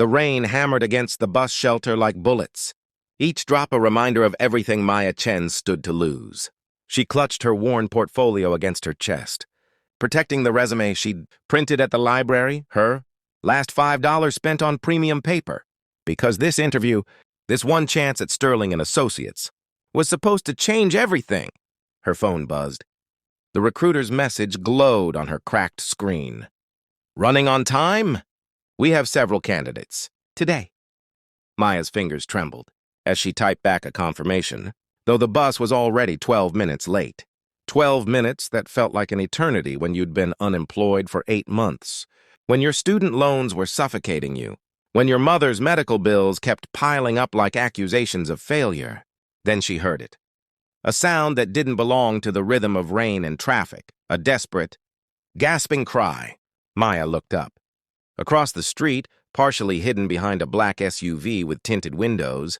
The rain hammered against the bus shelter like bullets, each drop a reminder of everything Maya Chen stood to lose. She clutched her worn portfolio against her chest, protecting the resume she'd printed at the library, her last $5 spent on premium paper. Because this interview, this one chance at Sterling and Associates, was supposed to change everything. Her phone buzzed. The recruiter's message glowed on her cracked screen. Running on time? We have several candidates. Today. Maya's fingers trembled as she typed back a confirmation, though the bus was already 12 minutes late. 12 minutes that felt like an eternity when you'd been unemployed for 8 months, when your student loans were suffocating you, when your mother's medical bills kept piling up like accusations of failure. Then she heard it. A sound that didn't belong to the rhythm of rain and traffic, a desperate, gasping cry. Maya looked up. Across the street, partially hidden behind a black SUV with tinted windows,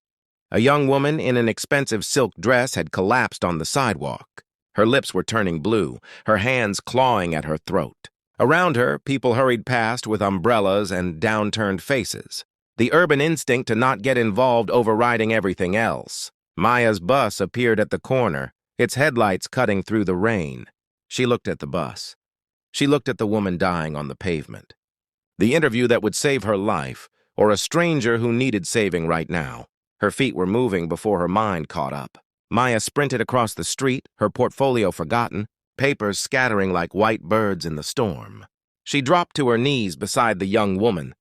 a young woman in an expensive silk dress had collapsed on the sidewalk. Her lips were turning blue, her hands clawing at her throat. Around her, people hurried past with umbrellas and downturned faces, the urban instinct to not get involved overriding everything else. Maya's bus appeared at the corner, its headlights cutting through the rain. She looked at the bus. She looked at the woman dying on the pavement. The interview that would save her life, or a stranger who needed saving right now. Her feet were moving before her mind caught up. Maya sprinted across the street, her portfolio forgotten, papers scattering like white birds in the storm. She dropped to her knees beside the young woman,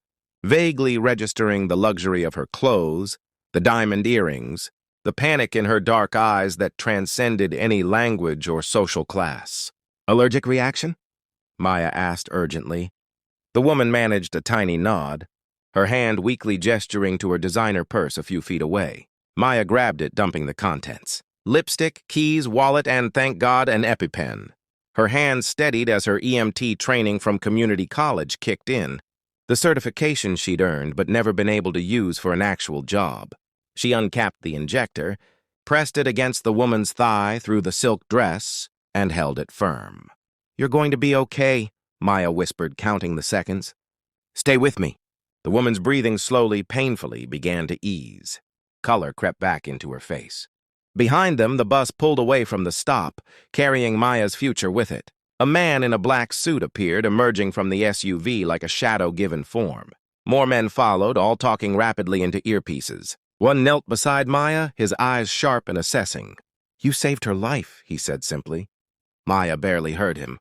vaguely registering the luxury of her clothes, the diamond earrings, the panic in her dark eyes that transcended any language or social class. Allergic reaction? Maya asked urgently. The woman managed a tiny nod, her hand weakly gesturing to her designer purse a few feet away. Maya grabbed it, dumping the contents. Lipstick, keys, wallet, and, thank God, an EpiPen. Her hands steadied as her EMT training from community college kicked in, the certification she'd earned but never been able to use for an actual job. She uncapped the injector, pressed it against the woman's thigh through the silk dress, and held it firm. "You're going to be okay," Maya whispered, counting the seconds. "Stay with me." The woman's breathing slowly, painfully began to ease. Color crept back into her face. Behind them, the bus pulled away from the stop, carrying Maya's future with it. A man in a black suit appeared, emerging from the SUV like a shadow given form. More men followed, all talking rapidly into earpieces. One knelt beside Maya, his eyes sharp and assessing. "You saved her life," he said simply. Maya barely heard him.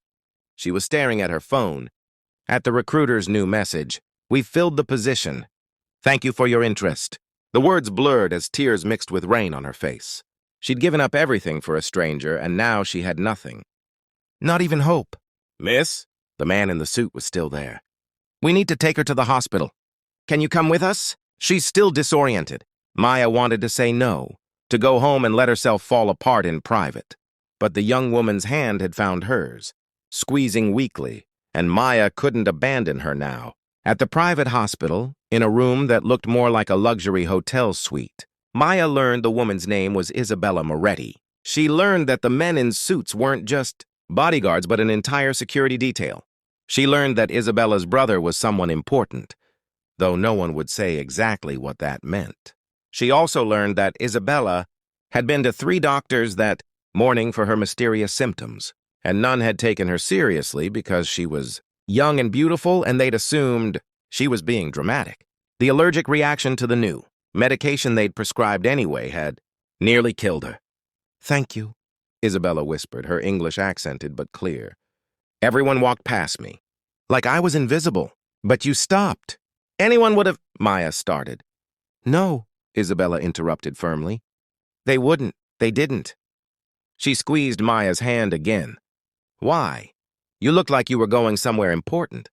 She was staring at her phone, at the recruiter's new message. "We've filled the position. Thank you for your interest." The words blurred as tears mixed with rain on her face. She'd given up everything for a stranger, and now she had nothing. Not even hope. "Miss?" The man in the suit was still there. "We need to take her to the hospital. Can you come with us? She's still disoriented." Maya wanted to say no, to go home and let herself fall apart in private. But the young woman's hand had found hers, squeezing weakly, and Maya couldn't abandon her now. At the private hospital, in a room that looked more like a luxury hotel suite, Maya learned the woman's name was Isabella Moretti. She learned that the men in suits weren't just bodyguards but an entire security detail. She learned that Isabella's brother was someone important, though no one would say exactly what that meant. She also learned that Isabella had been to 3 doctors that morning for her mysterious symptoms, and none had taken her seriously because she was young and beautiful, and they'd assumed she was being dramatic. The allergic reaction to the new medication they'd prescribed anyway had nearly killed her. "Thank you," Isabella whispered, her English accented but clear. "Everyone walked past me, like I was invisible. But you stopped. Anyone would have—" Maya started. "No," Isabella interrupted firmly. "They wouldn't. They didn't." She squeezed Maya's hand again. "Why? You looked like you were going somewhere important."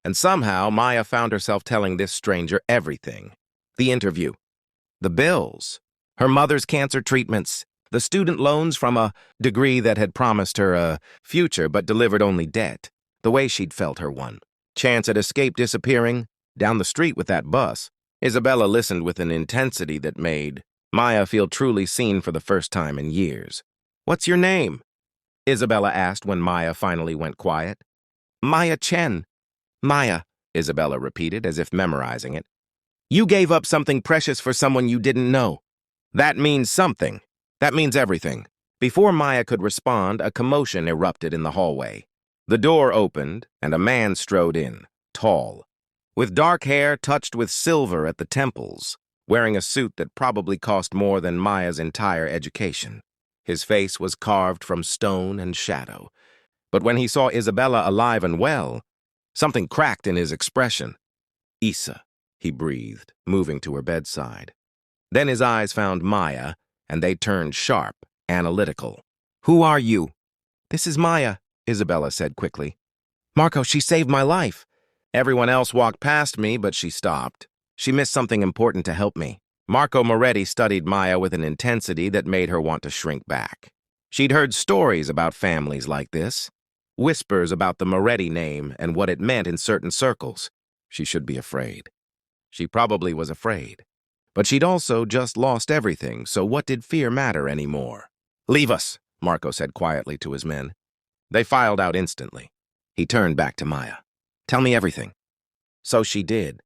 And somehow Maya found herself telling this stranger everything. The interview, the bills, her mother's cancer treatments, the student loans from a degree that had promised her a future but delivered only debt, the way she'd felt her one. Chance at escape disappearing, down the street with that bus. Isabella listened with an intensity that made Maya feel truly seen for the first time in years. "What's your name?" Isabella asked when Maya finally went quiet. "Maya Chen." "Maya," Isabella repeated as if memorizing it. You gave up something precious for someone you didn't know. That means something. That means everything. Before Maya could respond, a commotion erupted in the hallway. The door opened, and a man strode in, tall, with dark hair touched with silver at the temples, wearing a suit that probably cost more than Maya's entire education. His face was carved from stone and shadow. But when he saw Isabella alive and well, something cracked in his expression. "Isa," he breathed, moving to her bedside. Then his eyes found Maya, and they turned sharp, analytical. "Who are you?" "This is Maya," Isabella said quickly. "Marco, she saved my life." Everyone else walked past me, but she stopped. She missed something important to help me. Marco Moretti studied Maya with an intensity that made her want to shrink back. She'd heard stories about families like this, whispers about the Moretti name and what it meant in certain circles. She should be afraid. She probably was afraid. But she'd also just lost everything, so what did fear matter anymore? "Leave us," Marco said quietly to his men. They filed out instantly. He turned back to Maya. "Tell me everything." So she did.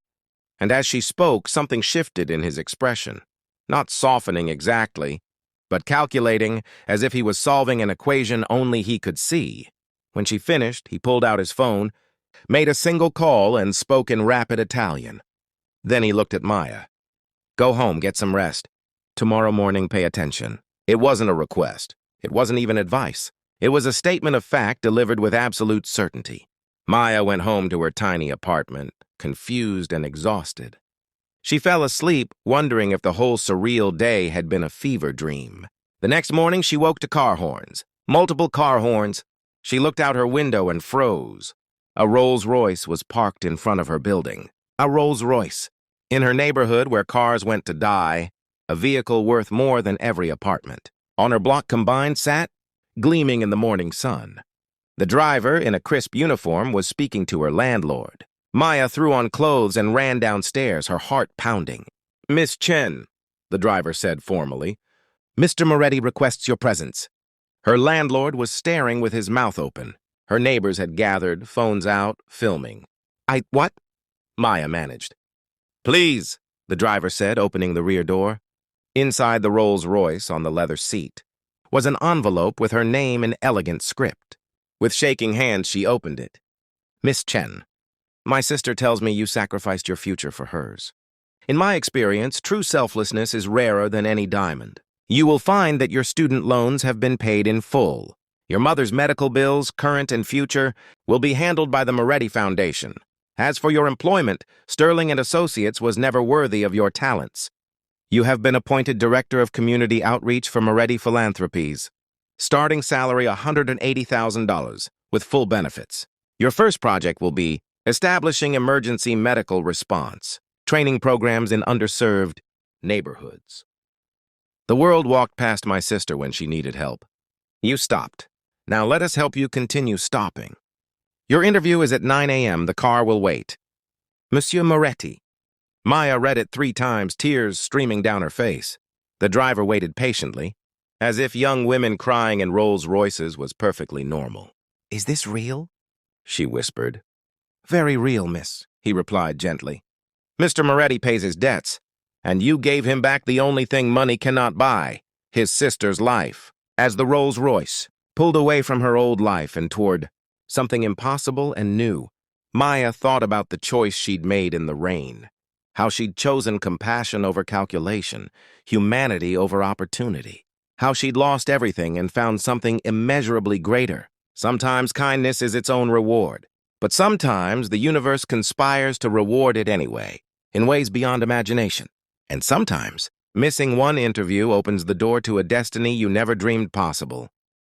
And as she spoke, something shifted in his expression. Not softening exactly, but calculating as if he was solving an equation only he could see. When she finished, he pulled out his phone, made a single call, and spoke in rapid Italian. Then he looked at Maya. "Go home, get some rest. Tomorrow morning, pay attention." It wasn't a request. It wasn't even advice. It was a statement of fact delivered with absolute certainty. Maya went home to her tiny apartment, confused and exhausted. She fell asleep, wondering if the whole surreal day had been a fever dream. The next morning, she woke to car horns. Multiple car horns. She looked out her window and froze. A Rolls-Royce was parked in front of her building. A Rolls-Royce. In her neighborhood where cars went to die, a vehicle worth more than every apartment. On her block combined sat, gleaming in the morning sun. The driver, in a crisp uniform, was speaking to her landlord. Maya threw on clothes and ran downstairs, her heart pounding. "Miss Chen," the driver said formally, "Mr. Moretti requests your presence." Her landlord was staring with his mouth open. Her neighbors had gathered, phones out, filming. What?" Maya managed. "Please," the driver said, opening the rear door. Inside the Rolls-Royce, on the leather seat, was an envelope with her name in elegant script. With shaking hands, she opened it. "Miss Chen, my sister tells me you sacrificed your future for hers. In my experience, true selflessness is rarer than any diamond. You will find that your student loans have been paid in full. Your mother's medical bills, current and future, will be handled by the Moretti Foundation. As for your employment, Sterling and Associates was never worthy of your talents. You have been appointed Director of Community Outreach for Moretti Philanthropies. Starting salary $180,000, with full benefits. Your first project will be establishing emergency medical response, training programs in underserved neighborhoods." The world walked past my sister when she needed help. You stopped. Now let us help you continue stopping. Your interview is at 9 a.m. The car will wait. Monsieur Moretti. Maya read it 3 times, tears streaming down her face. The driver waited patiently, as if young women crying in Rolls-Royces was perfectly normal. "Is this real?" she whispered. "Very real, miss," he replied gently. "Mr. Moretti pays his debts, and you gave him back the only thing money cannot buy, his sister's life." As the Rolls-Royce pulled away from her old life and toward something impossible and new, Maya thought about the choice she'd made in the rain, how she'd chosen compassion over calculation, humanity over opportunity, how she'd lost everything and found something immeasurably greater. Sometimes kindness is its own reward, but sometimes the universe conspires to reward it anyway, in ways beyond imagination. And sometimes, missing one interview opens the door to a destiny you never dreamed possible.